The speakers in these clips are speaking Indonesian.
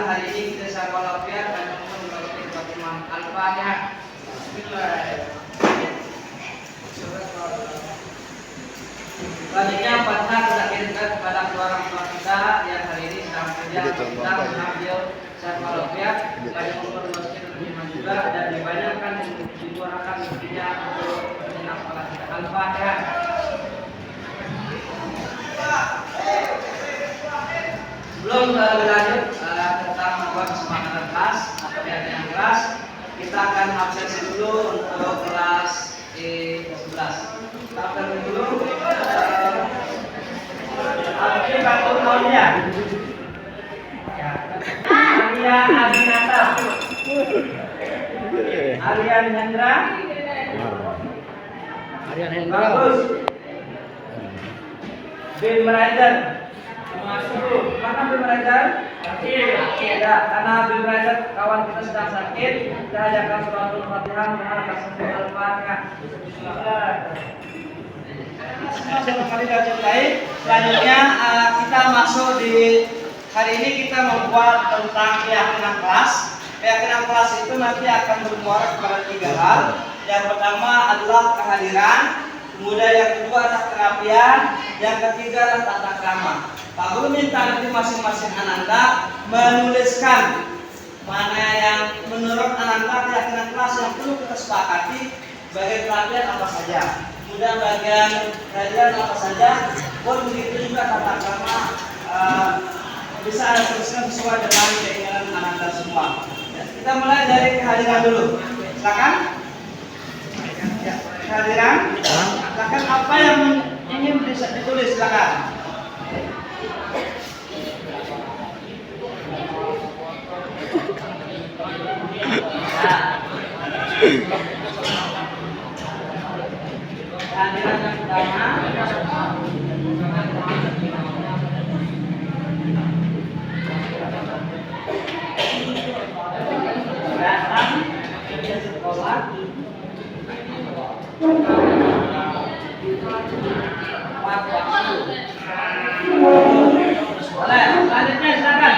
hari ini kita sama walafiat dan mengucapkan Fatimah Al-Fatihah. Selanjutnya Fatihah kita kirimkan kepada kedua orang tua kita yang hari ini sedang kerja sedang mengambil sama walafiat banyak umur masjid lebih juga dan dibanyakan dibuatkan rezekinya untuk menyenang sholat kita. Al-Fatihah. Sebelum lebih lanjut tentang membuat kesepakatan kelas atau yang kelas, kita akan absensi dulu untuk kelas E11. Kita absensi dulu. Absensi kartu tahunnya. Arya Abinata, Aryan Hendra, bagus. Bim Rider. Masuk. Mana Bim Rider? Ya, karena Bim Rider kawan kita sedang sakit, kita ajarkan suratul Fatihah dengan kasih Al-Fatihah. Selanjutnya kita masuk di hari ini kita membuat tentang keyakinan kelas. Keyakinan kelas itu nanti akan bermuara kepada 3 hal. Yang pertama adalah kehadiran, kemudian yang kedua adalah kerapian, yang ketiga adalah tata krama. Pak Guru minta nanti masing-masing Ananda menuliskan mana yang menurut Ananda keyakinan kelas yang perlu kita sepakati, bagian kerapian apa saja, kemudian bagian kehadiran apa saja, begitu juga tata krama bisa Anda tuliskan sesuai dengan keinginan Ananda semua. Ya, kita mulai dari kehadiran dulu. Silakan. Ya, kehadiran. Silakan apa yang ingin bisa ditulis, silakan. Ya. Kehadiran yang pertama. Datang ke sekolah. Boleh, selanjutnya silakan.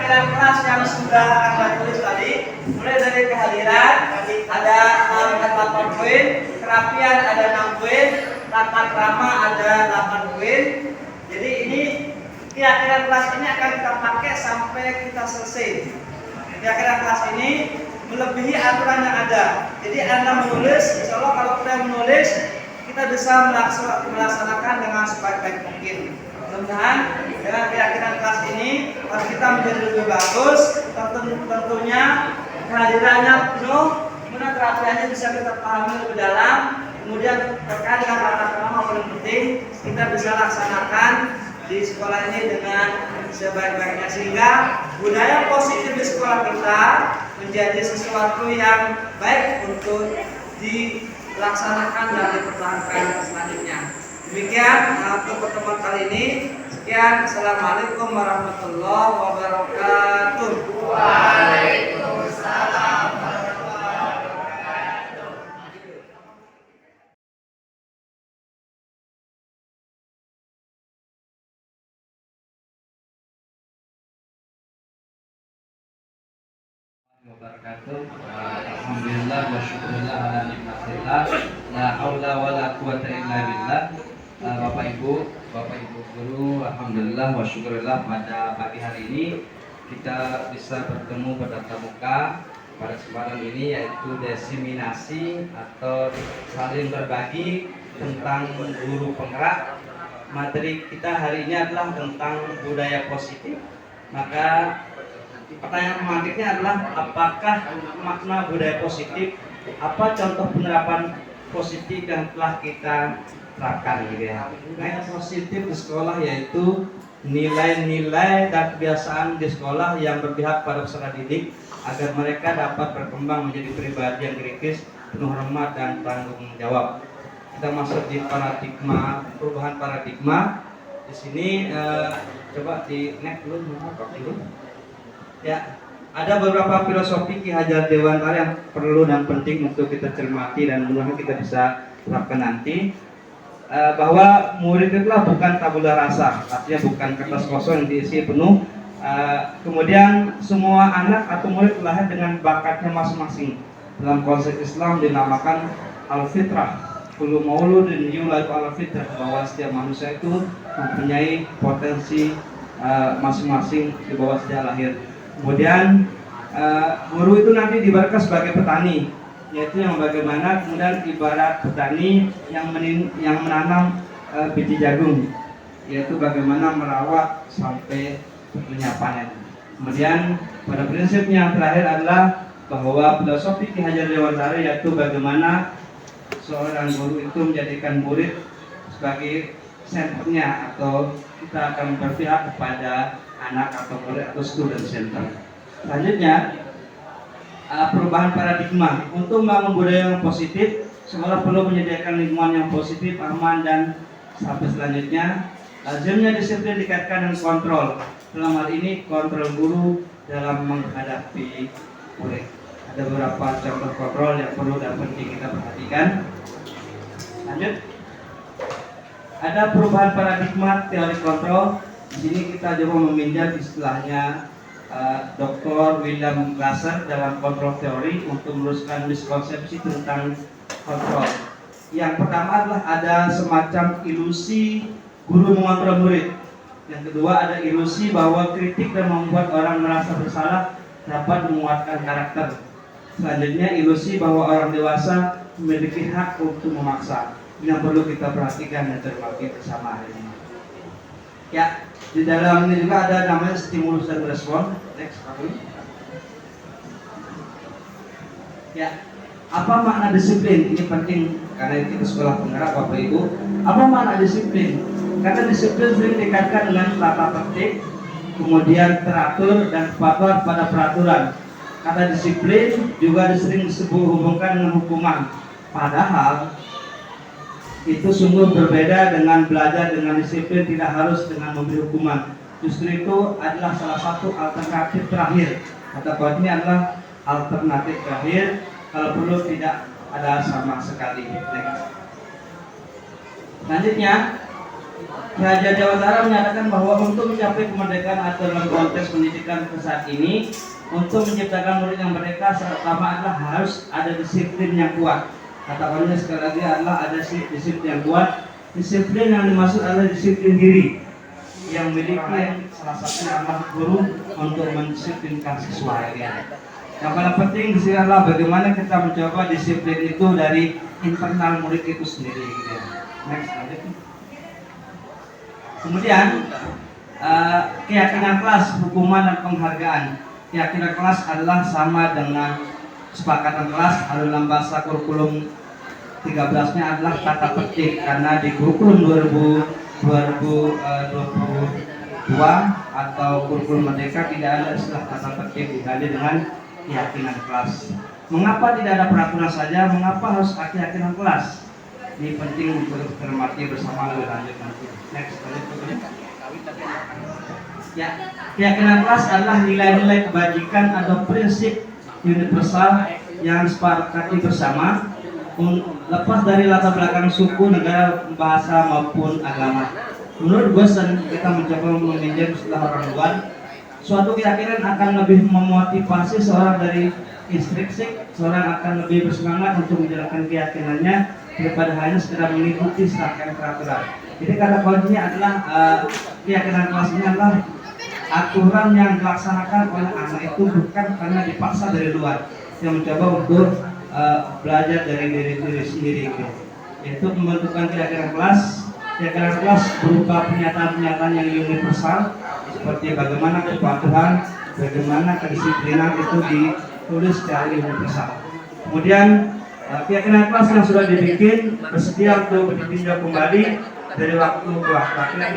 keyakinan kelas yang sudah Anda tulis tadi, mulai dari kehadiran ada 8 poin, kerapian ada 6 poin, tata krama ada 8 poin. Jadi ini keyakinan kelas ini akan kita pakai sampai kita selesai. Keyakinan kelas ini melebihi aturan yang ada. Jadi Anda menulis, insya Allah kalau kita menulis, kita bisa melaksanakan dengan sebaik-baik mungkin. Mudah-mudahan dengan keyakinan kelas ini harus kita menjadi lebih bagus. Tentunya kehadirannya penuh, kemudian terapiannya bisa kita pahami lebih dalam. Kemudian terkait dengan tata krama paling penting kita bisa laksanakan di sekolah ini dengan sebaik-baiknya, sehingga budaya positif di sekolah kita menjadi sesuatu yang baik untuk dilaksanakan dan dipertahankan selanjutnya. Demikian untuk pertemuan kali ini. Sekian, assalamualaikum warahmatullahi wabarakatuh. Waalaikumsalam warahmatullahi wabarakatuh. Alhamdulillah wa syukurillah ala nikmatillah, la haula wa la quwata illa billah. Bapak Ibu guru, alhamdulillah wa syukurillah pada pagi hari ini kita bisa bertemu bertatap muka pada kesempatan ini, yaitu diseminasi atau saling berbagi tentang guru penggerak. Materi kita hari ini adalah tentang budaya positif. Maka pertanyaan pemantiknya adalah apakah makna budaya positif, apa contoh penerapan positif yang telah kita terapkan gitu ya. Nah, yang positif di sekolah yaitu nilai-nilai dan kebiasaan di sekolah yang berpihak pada peserta didik agar mereka dapat berkembang menjadi pribadi yang kritis, penuh hormat dan tanggung jawab. Kita masuk di paradigma, perubahan paradigma. Di sini coba di next dulu, ya, ada beberapa filosofi Ki Hajar Dewantara yang perlu dan penting untuk kita cermati dan mudah-mudahan kita bisa terapkan nanti. Bahwa murid itulah bukan tabula rasa, artinya bukan kertas kosong yang diisi penuh. Kemudian semua anak atau murid lahir dengan bakatnya masing-masing. Dalam konsep Islam dinamakan al-fitrah. Kullu mauludin yuladu al-fitrah, bahwa setiap manusia itu mempunyai potensi masing-masing di bawah sejak lahir. Kemudian guru itu nanti diibaratkan sebagai petani, yaitu yang bagaimana kemudian ibarat petani yang menanam biji jagung, yaitu bagaimana merawat sampai punya panen. Kemudian pada prinsipnya yang terakhir adalah bahwa filosofi Ki Hajar Dewantara yaitu bagaimana seorang guru itu menjadikan murid sebagai senternya, atau kita akan berpihak kepada anak atau murid atau student center. Selanjutnya perubahan paradigma. Untuk membangun budaya yang positif, sekolah perlu menyediakan lingkungan yang positif, aman, dan sampai selanjutnya lazimnya disiplin dikaitkan dengan kontrol. Dalam hal ini kontrol guru dalam menghadapi murid. Ada beberapa contoh kontrol yang perlu dan penting kita perhatikan. Lanjut. Ada perubahan paradigma teori kontrol. Di sini kita coba meminjam istilahnya Dr. William Glasser dalam kontrol teori untuk meluruskan miskonsepsi tentang kontrol. Yang pertama adalah ada semacam ilusi guru mengontrol murid. Yang kedua ada ilusi bahwa kritik dan membuat orang merasa bersalah dapat menguatkan karakter. Selanjutnya ilusi bahwa orang dewasa memiliki hak untuk memaksa. Ini yang perlu kita perhatikan dan cermati bersama hari ini. Ya, di dalam ini juga ada namanya stimulus dan respon. Next, ya, apa makna disiplin? Ini penting karena kita sekolah penggerak Bapak Ibu. Apa makna disiplin? Karena disiplin sering dikaitkan dengan tata tertib, kemudian teratur dan kepatuhan pada peraturan. Kata disiplin juga sering dihubungkan dengan hukuman. Padahal itu sungguh berbeda dengan belajar dengan disiplin, tidak harus dengan memberi hukuman. Justru itu adalah salah satu alternatif terakhir. Kata kuat ini adalah alternatif terakhir, kalau perlu tidak ada sama sekali. Next. Selanjutnya Ki Hajar Dewantara menyatakan bahwa untuk mencapai kemerdekaan atau dalam konteks pendidikan saat ini, untuk menciptakan murid yang merdeka, pertama adalah harus ada disiplin yang kuat. Kata orangnya sekali lagi adalah ada disiplin yang kuat. Disiplin yang dimaksud adalah disiplin diri yang memiliki salah satunya adalah guru untuk mendisiplinkan siswa ya. Yang paling penting di sini adalah bagaimana kita mencoba disiplin itu dari internal murid itu sendiri gitu ya. Next, lanjut. Kemudian keyakinan kelas, hukuman dan penghargaan. Keyakinan kelas adalah sama dengan kesepakatan kelas. Dalam bahasa kurikulum 13-nya adalah kata petik, karena di kurikulum 2022 atau kurikulum merdeka tidak ada istilah kata petik, diganti dengan keyakinan kelas. Mengapa tidak ada peraturan saja? Mengapa harus keyakinan kelas? Ini penting untuk cermati bersama lebih lanjut nanti. Next, lanjut. Ya, keyakinan kelas adalah nilai-nilai kebajikan atau prinsip universal yang disepakati bersama, lepas dari latar belakang suku, negara, bahasa maupun agama. Menurut Bosan, kita mencoba meminjam istilah orang luar, suatu keyakinan akan lebih memotivasi seorang dari intrinsik, seorang akan lebih bersemangat untuk menjalankan keyakinannya daripada hanya sekedar mengikuti serangkaian peraturan. Jadi kata kuncinya adalah keyakinan kelas ini adalah aturan yang dilaksanakan oleh anak itu bukan karena dipaksa dari luar, yang mencoba untuk belajar dari diri sendiri gitu. Yaitu pembentukan keyakinan kelas. Keyakinan kelas berupa pernyataan-pernyataan yang universal seperti bagaimana kepatuhan, bagaimana kedisiplinan itu ditulis secara universal. Kemudian keyakinan kelas yang sudah dibikin bersedia untuk ditinjau kembali dari waktu ke waktu, akhirnya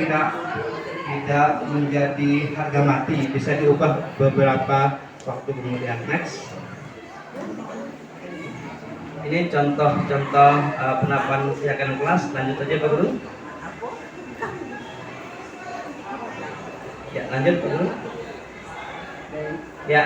tidak menjadi harga mati, bisa diubah beberapa waktu kemudian. Next. Ini contoh-contoh penerapan keyakinan kelas. Lanjut aja Pak Guru. Ya, lanjut Pak Guru. Ya,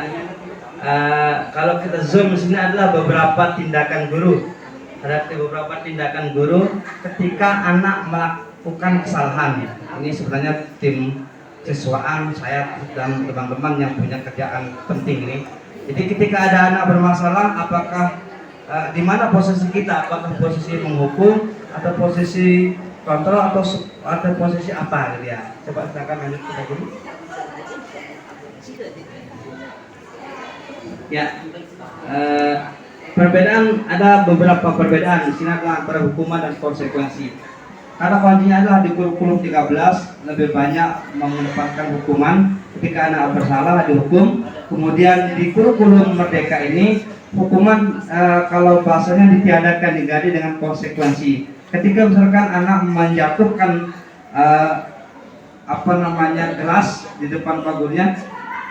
kalau kita zoom di sini adalah beberapa tindakan guru. Ada beberapa tindakan guru ketika anak melakukan kesalahan. Ini sebenarnya tim siswaan saya dan teman-teman yang punya kerjaan penting ini. Jadi ketika ada anak bermasalah, apakah di mana posisi kita? Apakah posisi menghukum atau posisi kontrol atau posisi apa gitu ya? Coba silakan lanjut kita dulu. Ya, perbedaan, ada beberapa perbedaan di sini antara hukuman dan konsekuensi. Karena kuncinya adalah di kurikulum 13 lebih banyak mengedepankan hukuman ketika anak bersalah dihukum. Kemudian di kurikulum merdeka ini hukuman kalau bahasanya ditiadakan, diganti dengan konsekuensi. Ketika misalkan anak menjatuhkan gelas di depan pak gurunya,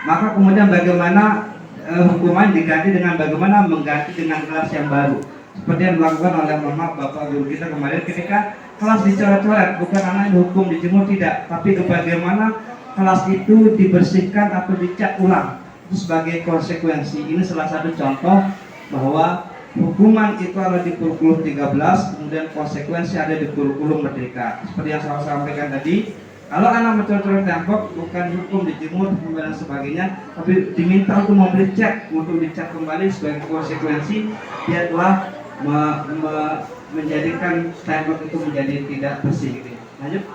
maka kemudian bagaimana hukuman diganti dengan bagaimana mengganti dengan kelas yang baru, seperti yang dilakukan oleh mama bapak guru kita kemarin ketika kelas dicoret-coret, bukan anak dihukum dijemur, tidak, tapi bagaimana kelas itu dibersihkan atau dicat ulang itu sebagai konsekuensi. Ini salah satu contoh bahwa hukuman itu ada di kurikulum 13, kemudian konsekuensi ada di kurikulum merdeka. Seperti yang saya sampaikan tadi, kalau anak mencoret-coret tembok bukan hukum dijemur dan sebagainya, tapi diminta untuk membeli cat, untuk dicat kembali sebagai konsekuensi, dia telah menjadikan tembok itu menjadi tidak bersih. Gitu. Lanjut.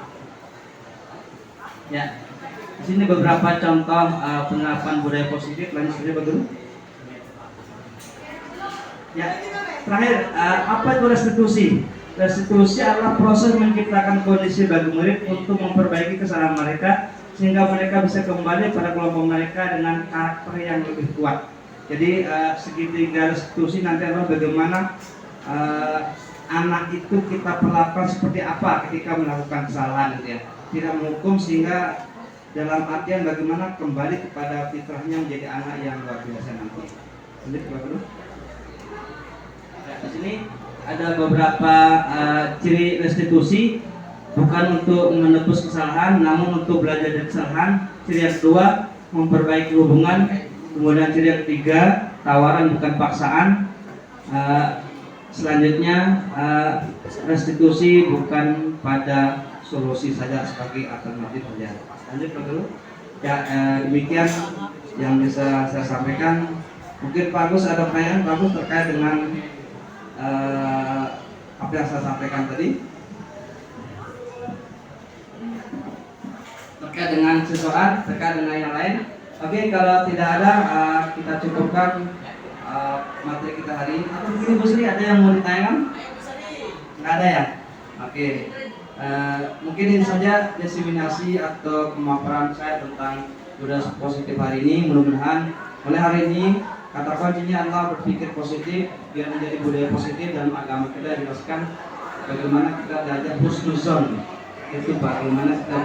Ya, di sini beberapa contoh penerapan budaya positif. Lanjut saja Pak Guru. Ya, terakhir apa itu restitusi? Restitusi adalah proses menciptakan kondisi bagi murid untuk memperbaiki kesalahan mereka sehingga mereka bisa kembali pada kelompok mereka dengan karakter yang lebih kuat. Jadi segitiga restitusi nanti adalah bagaimana anak itu kita perlakukan seperti apa ketika melakukan kesalahan, gitu ya. Tidak menghukum, sehingga dalam artian bagaimana kembali kepada fitrahnya menjadi anak yang luar biasa nanti. Lanjut Pak Guru. Di sini ada beberapa ciri restitusi, bukan untuk menebus kesalahan, namun untuk belajar dari kesalahan. Ciri yang kedua, memperbaiki hubungan. Kemudian ciri yang ketiga, tawaran bukan paksaan. Selanjutnya restitusi bukan pada solusi saja sebagai alternatif saja. Lanjut Pak Guru. Ya, demikian yang bisa saya sampaikan. Mungkin Pak Agus ada pertanyaan Pak Agus terkait dengan apa yang saya sampaikan tadi, terkait dengan seseorang, terkait dengan yang lain. Oke, kalau tidak ada, kita cukupkan materi kita hari ini. Atau mungkin Bu Sri ada yang mau ditanyakan? Nggak ada ya? Oke. Mungkin ini saja diseminasi atau pemaparan saya tentang budaya positif hari ini. Mudah-mudahan mulai hari ini kata kuncinya adalah berpikir positif biar menjadi budaya positif, dan agama kita jelaskan bagaimana kita belajar husnuzon, itu bagaimana kita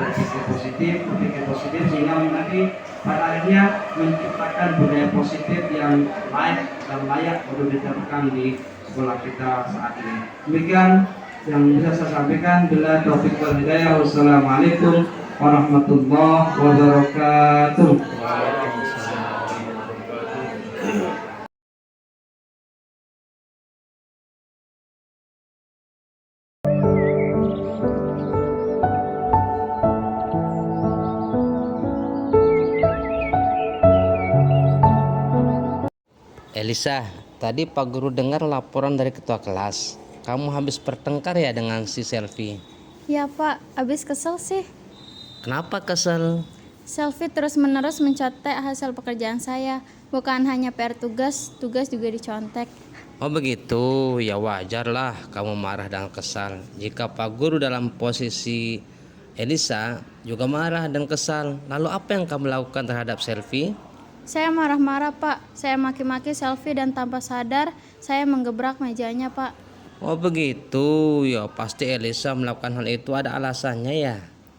berpikir positif sehingga nanti pada akhirnya menciptakan budaya positif yang baik dan layak untuk diterapkan di sekolah kita saat ini. Demikian yang bisa saya sampaikan. Bila taufik wal hidayah. Wassalamualaikum warahmatullahi wabarakatuh. Elisa, tadi Pak Guru dengar laporan dari ketua kelas. Kamu habis bertengkar ya dengan si Selfie? Ya Pak, abis kesel sih. Kenapa kesel? Selfie terus-menerus mencontek hasil pekerjaan saya. Bukan hanya PR tugas juga dicontek. Oh begitu, ya wajar lah kamu marah dan kesal. Jika Pak Guru dalam posisi Elisa juga marah dan kesal, lalu apa yang kamu lakukan terhadap Selfie? Saya marah-marah Pak. Saya maki-maki Selfie dan tanpa sadar saya menggebrak mejanya Pak. Oh begitu, ya pasti Elisa melakukan hal itu ada alasannya ya.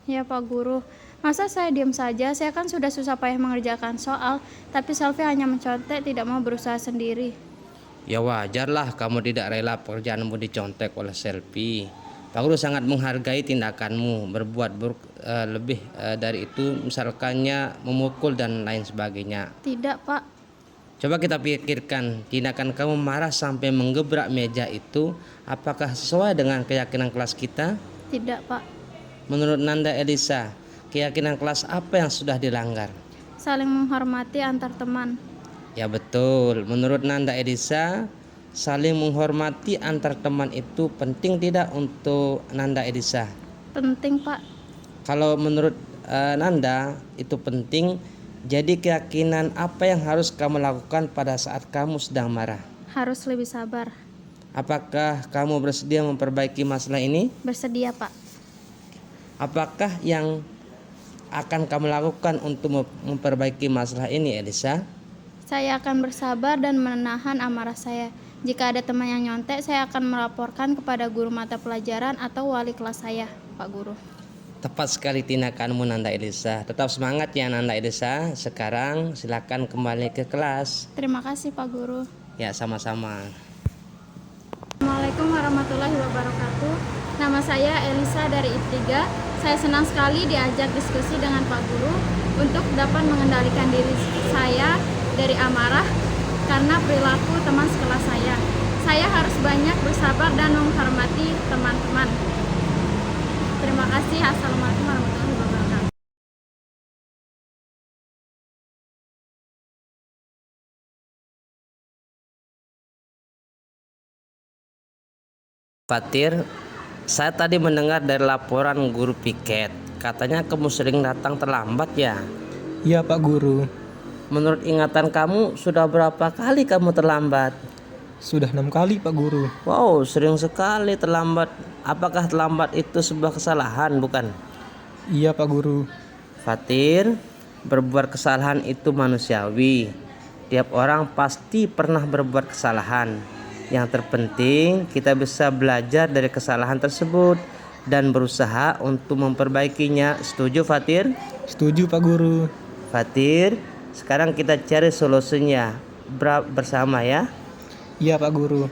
Ya Pak Guru, masa saya diam saja? Saya kan sudah susah payah mengerjakan soal, tapi Selfie hanya mencontek, tidak mau berusaha sendiri. Ya wajar lah kamu tidak rela pekerjaanmu dicontek oleh Selfie. Pak Guru sangat menghargai tindakanmu. Berbuat buruk lebih dari itu, misalkannya memukul dan lain sebagainya. Tidak Pak. Coba kita pikirkan, tindakan kamu marah sampai menggebrak meja itu apakah sesuai dengan keyakinan kelas kita? Tidak Pak. Menurut Nanda Elisa, keyakinan kelas apa yang sudah dilanggar? Saling menghormati antar teman. Ya betul, menurut Nanda Elisa, saling menghormati antar teman itu penting tidak untuk Nanda Elisa? Penting Pak. Kalau menurut Nanda itu penting. Jadi keyakinan apa yang harus kamu lakukan pada saat kamu sedang marah? Harus lebih sabar. Apakah kamu bersedia memperbaiki masalah ini? Bersedia Pak. Apakah yang akan kamu lakukan untuk memperbaiki masalah ini, Elisa? Saya akan bersabar dan menahan amarah saya. Jika ada teman yang nyontek, saya akan melaporkan kepada guru mata pelajaran atau wali kelas saya, Pak Guru. Tepat sekali tindakanmu Nanda Elisa. Tetap semangat ya Nanda Elisa. Sekarang silakan kembali ke kelas. Terima kasih Pak Guru. Ya sama-sama. Assalamualaikum warahmatullahi wabarakatuh. Nama saya Elisa dari I3. Saya senang sekali diajak diskusi dengan Pak Guru untuk dapat mengendalikan diri saya dari amarah karena perilaku teman sekelas saya. Saya harus banyak bersabar dan menghormati teman-teman. Terima kasih. Assalamualaikum warahmatullahi wabarakatuh. Fatir, saya tadi mendengar dari laporan guru piket. Katanya kamu sering datang terlambat ya? Iya Pak Guru, Menurut ingatan kamu, sudah berapa kali kamu terlambat? sudah 6 kali Pak Guru. Wow, sering sekali terlambat. Apakah terlambat itu sebuah kesalahan, bukan? Iya Pak Guru. Fatir, berbuat kesalahan itu manusiawi. Tiap orang pasti pernah berbuat kesalahan. Yang terpenting kita bisa belajar dari kesalahan tersebut dan berusaha untuk memperbaikinya. Setuju Fatir? Setuju Pak Guru. Fatir, sekarang kita cari solusinya bersama ya. Iya Pak Guru.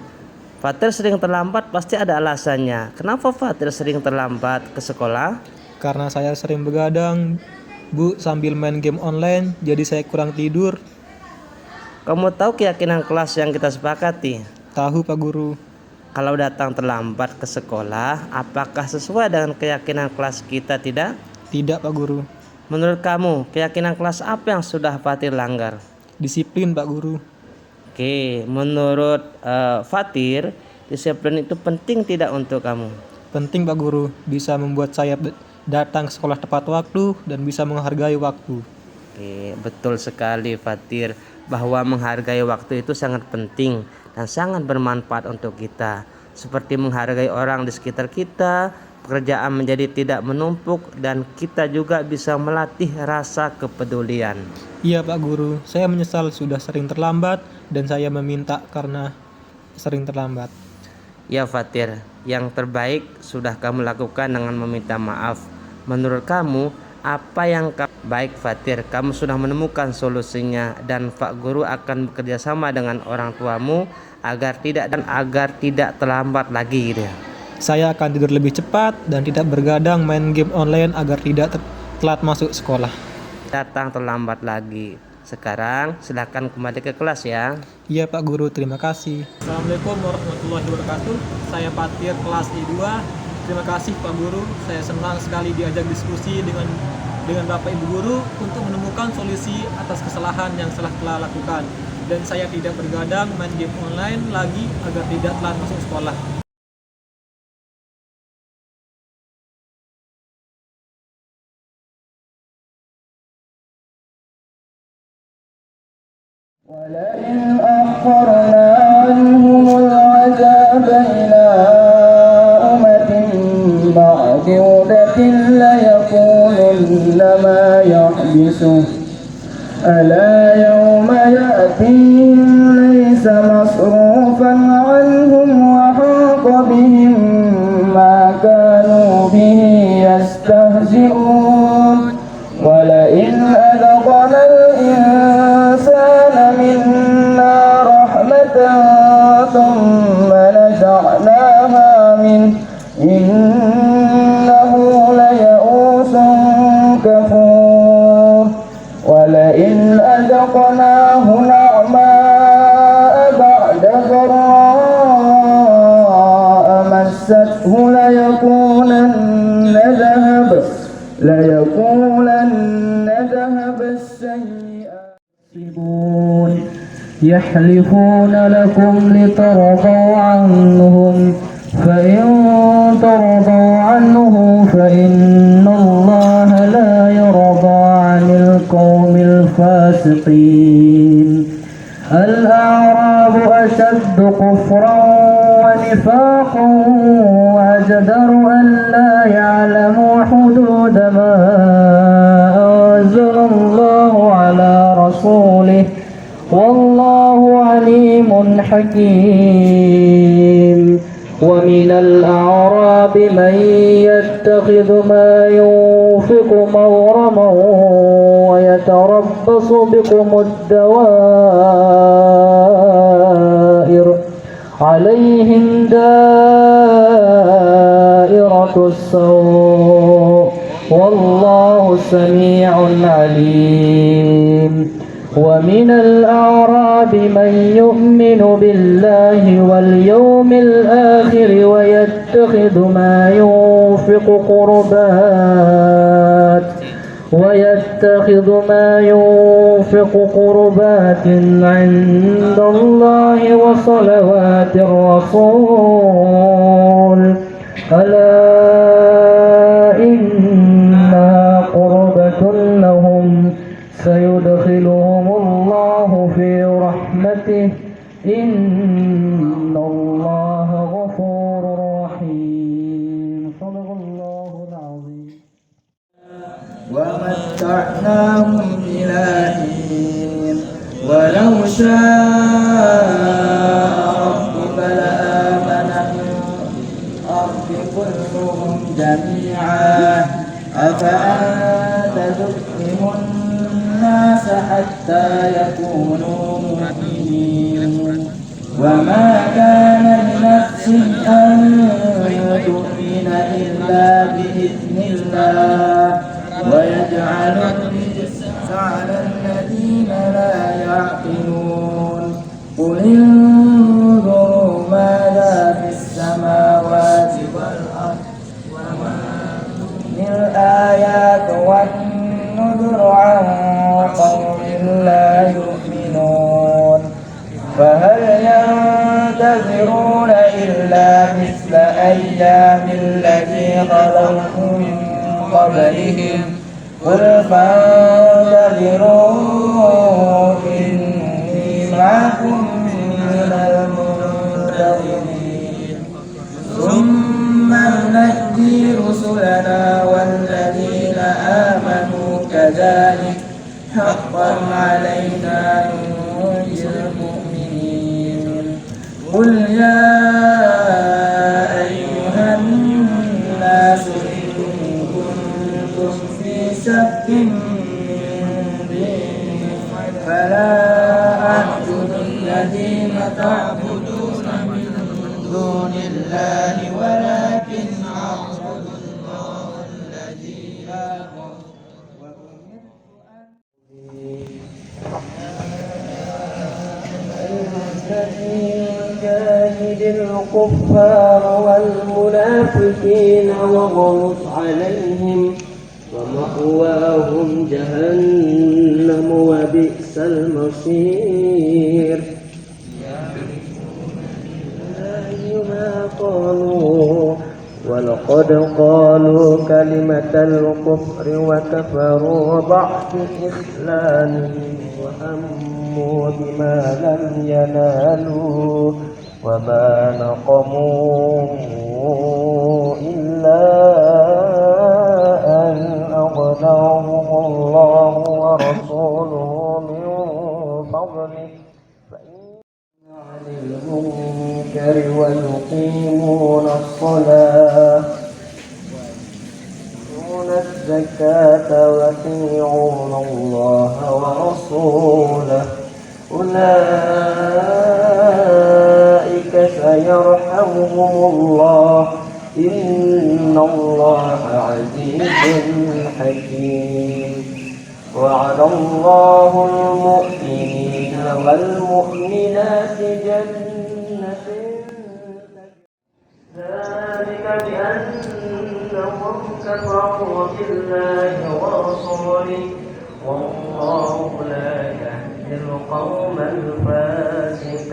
Fatir sering terlambat pasti ada alasannya. Kenapa Fatir sering terlambat ke sekolah? Karena saya sering begadang, Bu, sambil main game online, jadi saya kurang tidur. Kamu tahu keyakinan kelas yang kita sepakati? Tahu Pak Guru. Kalau datang terlambat ke sekolah, apakah sesuai dengan keyakinan kelas kita tidak? Tidak, Pak Guru. Menurut kamu, keyakinan kelas apa yang sudah Fatir langgar? Disiplin, Pak Guru. Oke, menurut Fatir, disiplin itu penting tidak untuk kamu? Penting, Pak Guru. Bisa membuat saya datang ke sekolah tepat waktu dan bisa menghargai waktu. Oke, betul sekali Fatir, bahwa menghargai waktu itu sangat penting dan sangat bermanfaat untuk kita. Seperti menghargai orang di sekitar kita, pekerjaan menjadi tidak menumpuk, dan kita juga bisa melatih rasa kepedulian. Iya, Pak Guru. Saya menyesal sudah sering terlambat dan saya meminta karena sering terlambat. Ya Fatir, yang terbaik sudah kamu lakukan dengan meminta maaf. Menurut kamu, apa yang baik Fatir? Kamu sudah menemukan solusinya dan Pak Guru akan bekerja sama dengan orang tuamu agar tidak terlambat lagi gitu ya. Saya akan tidur lebih cepat dan tidak bergadang main game online agar tidak telat masuk sekolah. Datang terlambat lagi. Sekarang silakan kembali ke kelas ya. Iya, Pak Guru, terima kasih. Assalamualaikum warahmatullahi wabarakatuh. Saya Fatir, kelas I2. Terima kasih Pak Guru. Saya senang sekali diajak diskusi dengan Bapak Ibu Guru untuk menemukan solusi atas kesalahan yang telah lakukan. Dan saya tidak bergadang main game online lagi agar tidak telat masuk sekolah. ولئن أخرنا عنهم العذاب إلى أمة معدودة ليقولن ما يحبسه ألا يوم يأتيهم ليس مصروفا عنهم وحاق بهم ما كانوا به يستهزئون ولئن أذقنا الإنسان منا رحمة ثم نزعناها منه إنه ليئوس كفور ولئن أذقناه نعماء بعد ضراء مسته ليقولن ذهب السيئات يحلفون لكم لترضوا عنهم فإن ترضوا عنه فإن الله لا يرضى عن القوم الفاسقين الأعراب أشد كفرا ونفاقا وأجدر أن لا يعلموا حدود ما أنزل الله على رسوله والله عليم حكيم ومن الأعراب من يتخذ ما ينفق مغرما ويتربص بكم الدوائر عليهم دائرة السوء والله سميع عليم ومن الأعراب من يؤمن بالله واليوم الآخر ويتخذ ما ينفق قربات عند الله وصلوات الرسول ألا إنها قربة لهم سيدخلهم الله في رحمته إن الله غفور رحيم صدق الله العظيم ومتعناهم إلى حين ولو شاء ربك لآمن من الأرض كلهم جميعا أفأنت تكرم الناس حتى يكونوا مؤمنين وما كان لنفس أن تؤمن إلا بإذن الله ويجعل الرجس على الذين لا يعقلون قل انظروا ماذا في كالأيام التي خلوا من قبلهم قل فانتظروا إني معكم من المنتظرين ثم ننجي رسلنا والذين آمنوا كذلك حقا علينا ننجي المؤمنين قل يا أيها الناس إن كنتم في شك من ديني فلا أعبد الذين تعبدون من دون الله ولكن أعبد الله الذي آمن جاهد الكفار والمنافقين واغلظ عليهم ومأواهم جهنم وبئس المصير ما قالوا ولقد قالوا كلمة الكفر وكفروا بعد إسلامهم وهموا بما لم ينالوا وما نقموا إلا أن أغناهم الله ورسوله من فضله عن المنكر ويقيمون الصلاة ويؤتون الزكاة ويطيعون الله ورسوله أولئك سيرحمهم الله إن الله عزيز حكيم وعد الله المؤمنين والمؤمنات جنة ذلك بأنهم كفروا بالله ورسوله والله لا يهدي القوم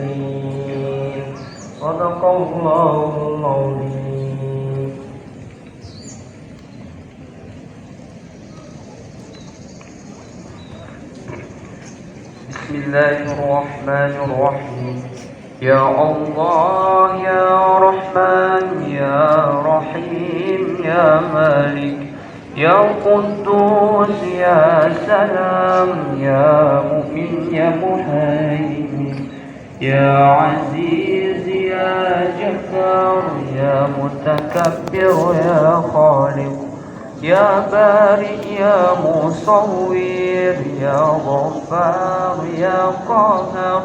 الفاسقين صدق الله العظيم. بسم الله الرحمن الرحيم يا الله يا رحمن يا رحيم يا مالك يا قدوس يا سلام يا مؤمن يا مهيمن يا عزيز يا جبار يا متكبر يا خالق يا بارئ يا مصور يا غفار يا قاهر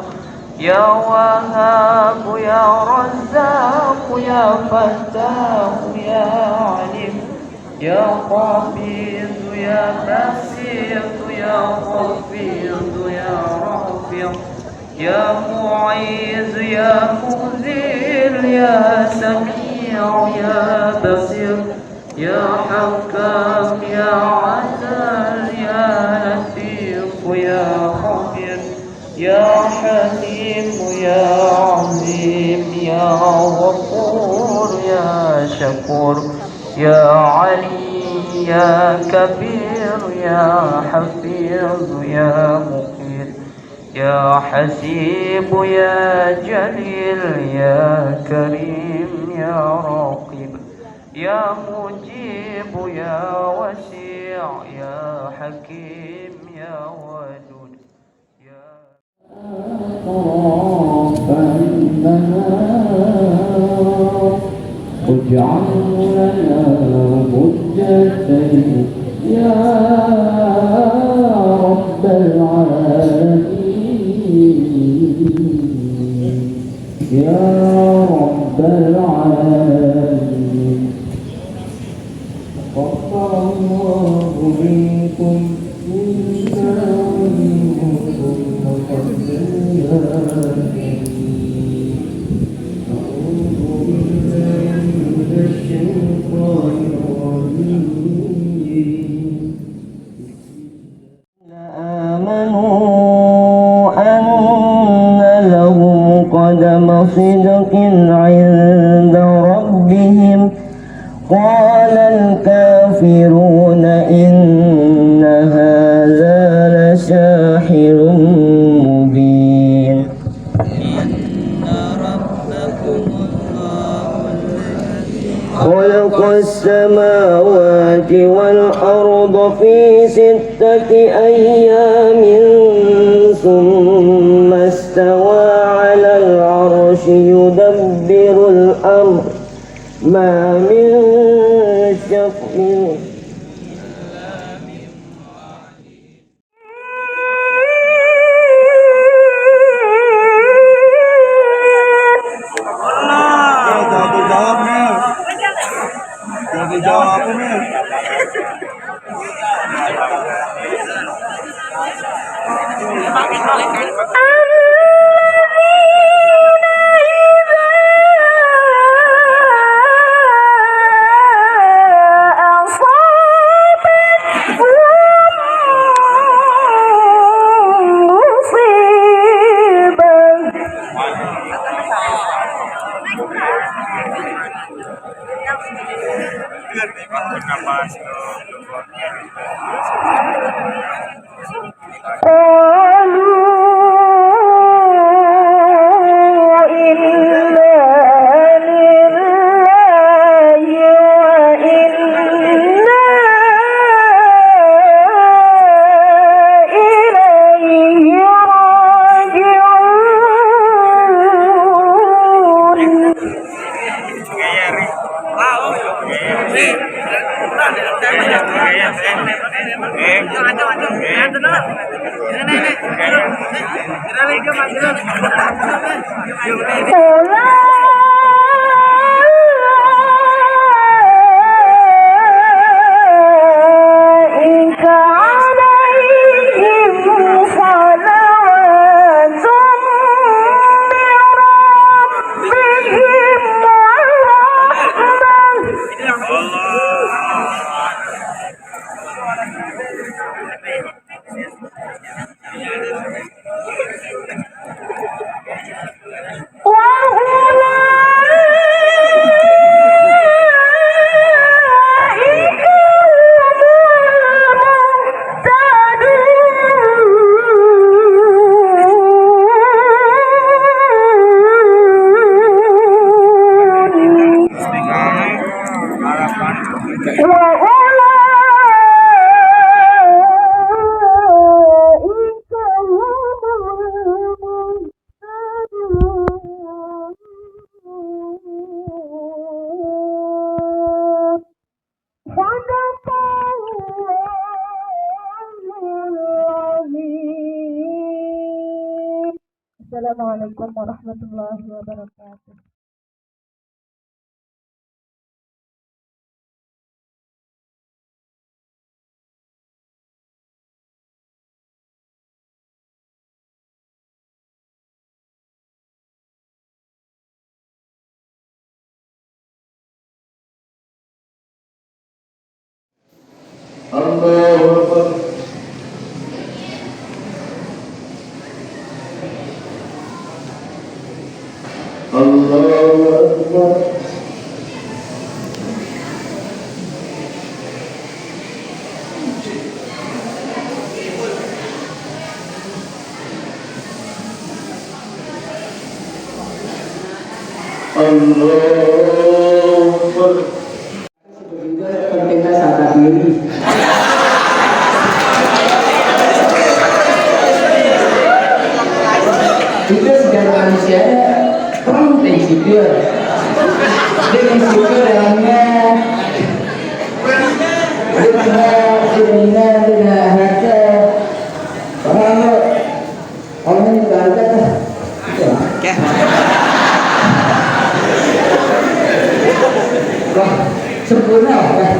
يا وهاب يا رزاق يا فتاح يا عليم يا قابض يا باسط يا خفيض يا رافع يا معيذ يا مذل يا سميع يا بصير يا حكام يا عدل يا لطيف يا خبير يا حليم يا عظيم يا غفور يا شكور يا علي يا كبير يا حفيظ يا مقيت يا حسيب يا جليل يا كريم يا راقب يا مجيب يا وسيع يا حكيم يا ودود يا اجعل لنا حجتين يا رب العالمين يا رب العالمين غفر الله منكم منا ومنكم وقد آمنوا أن لهم قدم صدق عند ربهم مبين خلق السماوات والأرض في 6 أيام ثم استوى على العرش يدبر الأمر ما من شفيع Assalamualaikum warahmatullahi wabarakatuh. Allahu Akbar. Allahu Akbar. Allahu Akbar. Kita sadar diri. Kita sebagai manusia prinsipil dalamnya dengan harga orang ini harga sempurna kan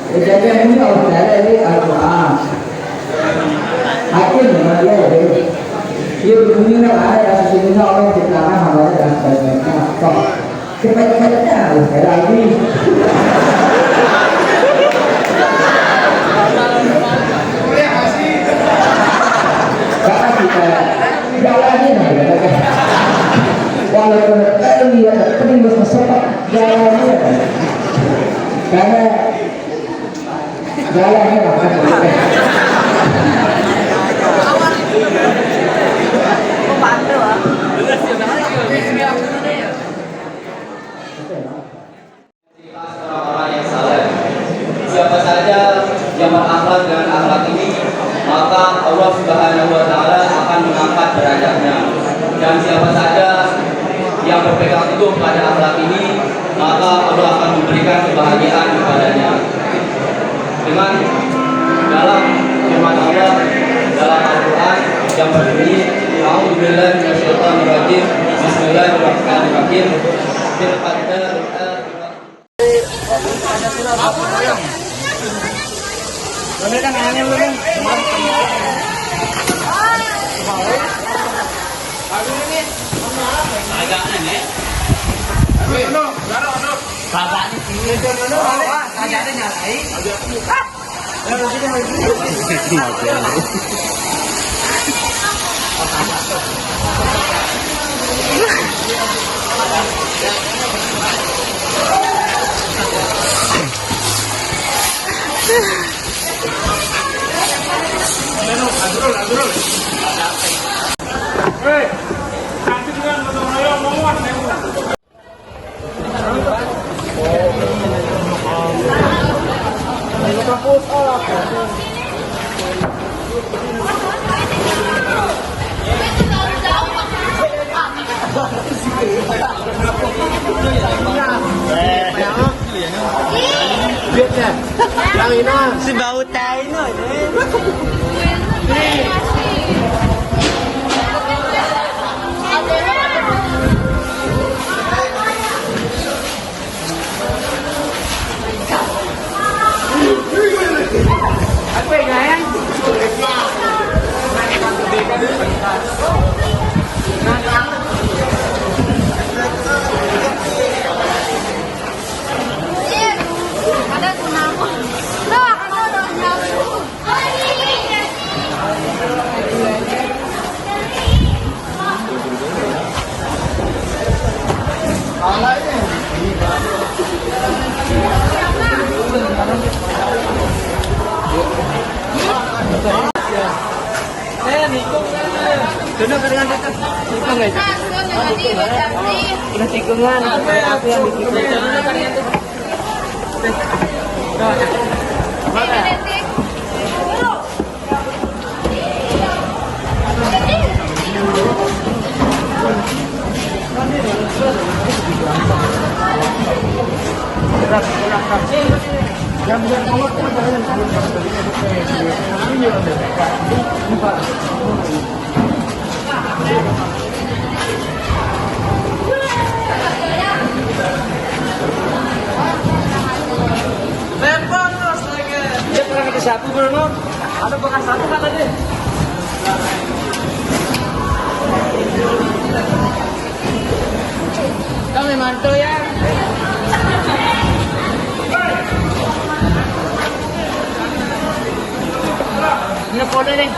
jadi ini harus ada ini Al-Quran hakim dia dia berguna ada yang sesungguhnya orang ciptakan hamba dan sebagainya kok cepat-cepatnya harus ada lagi karena kita jalani walaupun penting bersepak jalani karena jalannya maka Allah Subhanahu wa taala akan mengangkat derajatnya. Dan siapa saja yang berpegang teguh pada akhlak ini, maka Allah akan memberikan kebahagiaan kepadanya. Dengan dalam firman Allah dalam Al-Qur'an yang berbunyi, A'udzubillahi minasyaitonirrajim. Bismillahirrahmanirrahim. Fil qadar Si bau tai no. Ada gunamu. Nah, kalau ada nyawa. Tikungan. Aku yang dia pernah ke sapu belum? Ada bekas sapu kan tadi? Kami mantu ya. Ini foto nih.